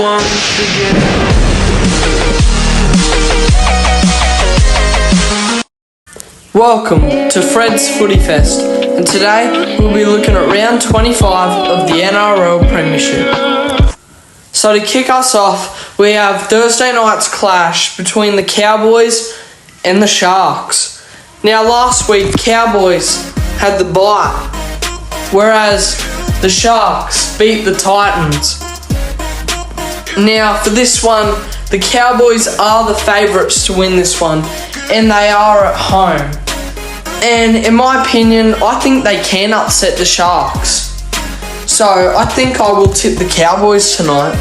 once again. Welcome to Fred's Footy Fest, and today we'll be looking at round 25 of the NRL Premiership. So to kick us off, we have Thursday night's clash between the Cowboys and the Sharks. Now last week, Cowboys had the bye, whereas the Sharks beat the Titans. Now for this one, the Cowboys are the favourites to win this one, and they are at home. And in my opinion, I think they can upset the Sharks. So I think I will tip the Cowboys tonight.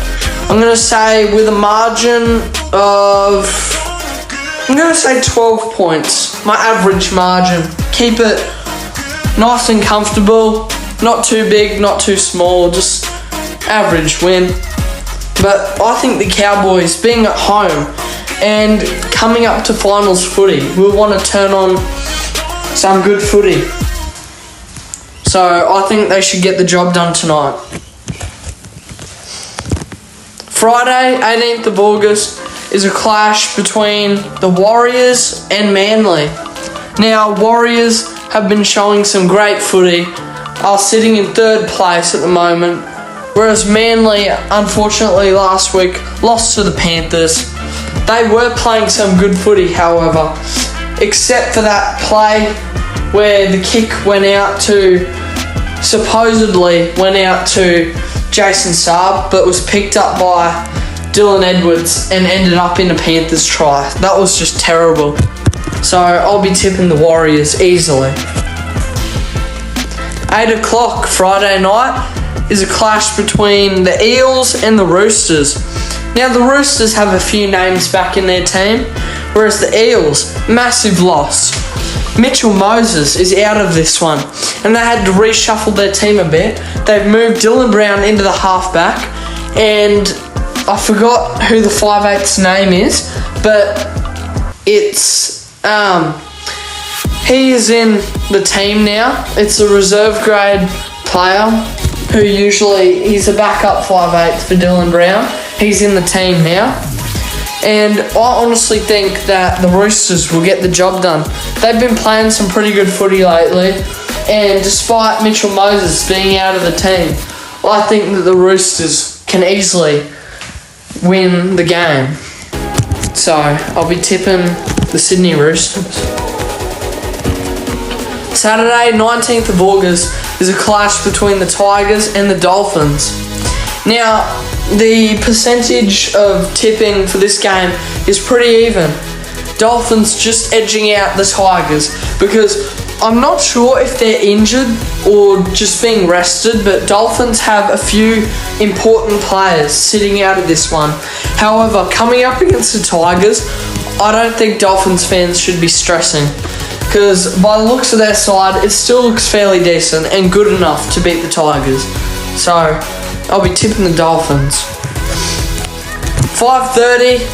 I'm going to say with a margin of, 12 points. My average margin. Keep it nice and comfortable. Not too big, not too small. Just average win. But I think the Cowboys, being at home and coming up to finals footy, will want to turn on some good footy. So I think they should get the job done tonight. Friday, 18th of August, is a clash between the Warriors and Manly. Now, Warriors have been showing some great footy, are sitting in third place at the moment, whereas Manly, unfortunately last week, lost to the Panthers. They were playing some good footy, however, except for that play where the kick supposedly went out to Jason Saab, but was picked up by Dylan Edwards and ended up in a Panthers try. That was just terrible. So I'll be tipping the Warriors easily. 8 o'clock Friday night is a clash between the Eels and the Roosters. Now the Roosters have a few names back in their team, whereas the Eels, massive loss. Mitchell Moses is out of this one, and they had to reshuffle their team a bit. They've moved Dylan Brown into the halfback, and I forgot who the 5'8's name is, but it's he is in the team now. It's a reserve grade player who he's a backup 5'8 for Dylan Brown. He's in the team now. And I honestly think that the Roosters will get the job done. They've been playing some pretty good footy lately, and despite Mitchell Moses being out of the team, I think that the Roosters can easily win the game. So I'll be tipping the Sydney Roosters. Saturday, 19th of August, is a clash between the Tigers and the Dolphins. Now, the percentage of tipping for this game is pretty even. Dolphins just edging out the Tigers, because I'm not sure if they're injured or just being rested, but Dolphins have a few important players sitting out of this one. However, coming up against the Tigers, I don't think Dolphins fans should be stressing, because by the looks of their side, it still looks fairly decent and good enough to beat the Tigers. So I'll be tipping the Dolphins. 5:30,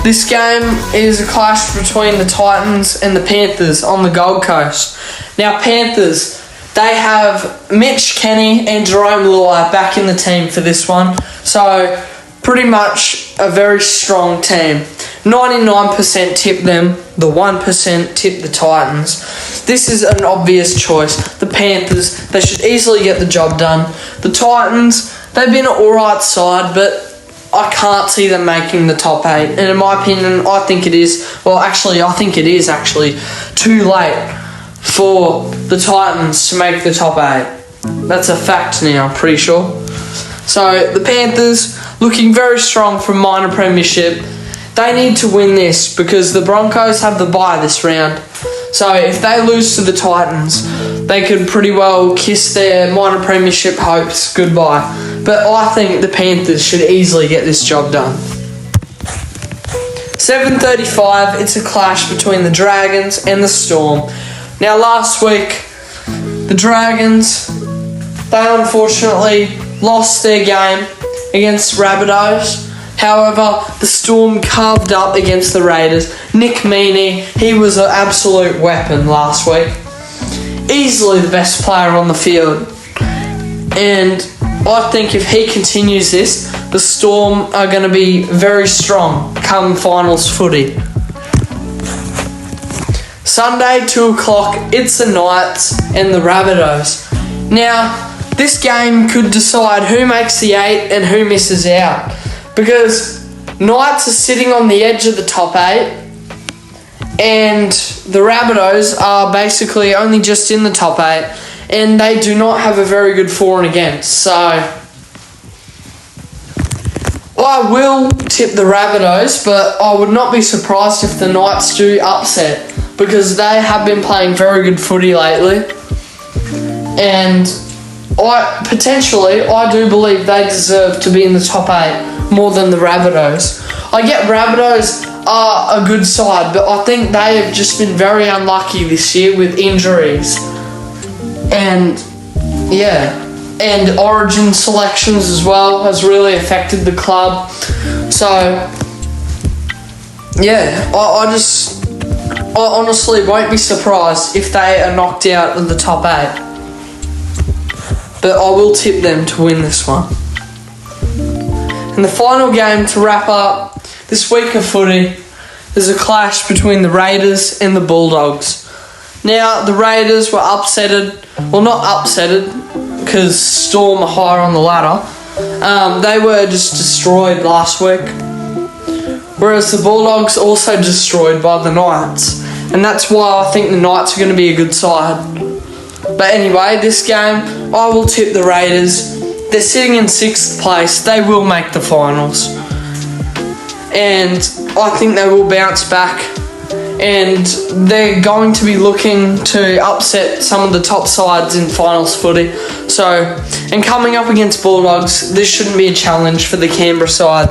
this game is a clash between the Titans and the Panthers on the Gold Coast. Now Panthers, they have Mitch Kenny and Jerome Luai back in the team for this one. So pretty much a very strong team. 99% tip them, the 1% tip the Titans. This is an obvious choice. The Panthers, they should easily get the job done. The Titans, they've been an alright side, but I can't see them making the top 8. And in my opinion, I think it is too late for the Titans to make the top 8. That's a fact now, I'm pretty sure. So the Panthers, looking very strong for minor premiership. They need to win this because the Broncos have the bye this round. So if they lose to the Titans, they could pretty well kiss their minor premiership hopes goodbye. But I think the Panthers should easily get this job done. 7:35, it's a clash between the Dragons and the Storm. Now last week, the Dragons, they unfortunately lost their game against Rabbitohs. However, the Storm carved up against the Raiders. Nick Meaney, he was an absolute weapon last week. Easily the best player on the field. And I think if he continues this, the Storm are going to be very strong come finals footy. Sunday, 2 o'clock, it's the Knights and the Rabbitohs. Now, this game could decide who makes the 8 and who misses out, because Knights are sitting on the edge of the top 8 and the Rabbitohs are basically only just in the top 8 and they do not have a very good for and against. So I will tip the Rabbitohs, but I would not be surprised if the Knights do upset, because they have been playing very good footy lately. And I do believe they deserve to be in the top 8 more than the Rabbitohs. I get Rabbitohs are a good side, but I think they have just been very unlucky this year with injuries. And and origin selections as well has really affected the club. So I honestly won't be surprised if they are knocked out of the top 8. But I will tip them to win this one. And the final game to wrap up this week of footy is a clash between the Raiders and the Bulldogs. Now, the Raiders were upsetted. Well, not upsetted, because Storm are higher on the ladder. They were just destroyed last week. Whereas the Bulldogs also destroyed by the Knights. And that's why I think the Knights are going to be a good side. But anyway, this game, I will tip the Raiders. They're sitting in 6th place. They will make the finals. And I think they will bounce back. And they're going to be looking to upset some of the top sides in finals footy. So, and coming up against Bulldogs, this shouldn't be a challenge for the Canberra side.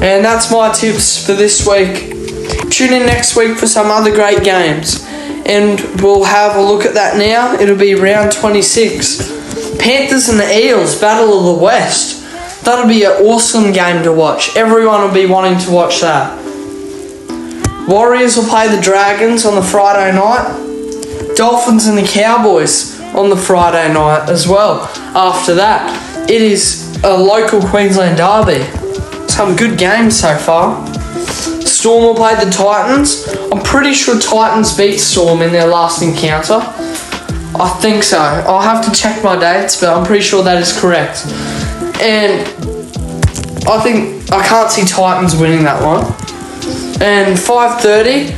And that's my tips for this week. Tune in next week for some other great games. And we'll have a look at that now. It'll be round 26. Panthers and the Eels, Battle of the West. That'll be an awesome game to watch. Everyone will be wanting to watch that. Warriors will play the Dragons on the Friday night. Dolphins and the Cowboys on the Friday night as well. After that, it is a local Queensland derby. Some good games so far. Storm will play the Titans. I'm pretty sure Titans beat Storm in their last encounter. I think so. I'll have to check my dates, but I'm pretty sure that is correct. And I can't see Titans winning that one. And 5:30,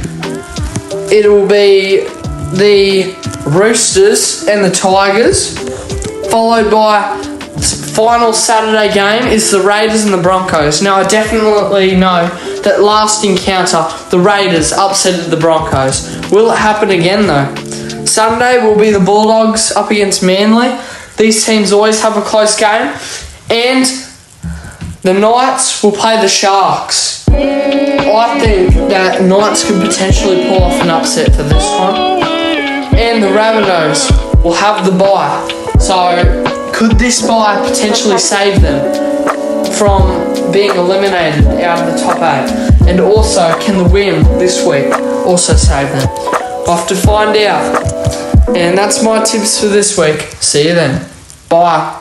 it'll be the Roosters and the Tigers, followed by final Saturday game is the Raiders and the Broncos. Now, I definitely know that last encounter, the Raiders upsetted the Broncos. Will it happen again, though? Sunday will be the Bulldogs up against Manly. These teams always have a close game. And the Knights will play the Sharks. I think that Knights could potentially pull off an upset for this one. And the Rabbitohs will have the bye. So, could this bye potentially save them from being eliminated out of the top 8? And also, can the win this week also save them? We'll have to find out. And that's my tips for this week. See you then. Bye.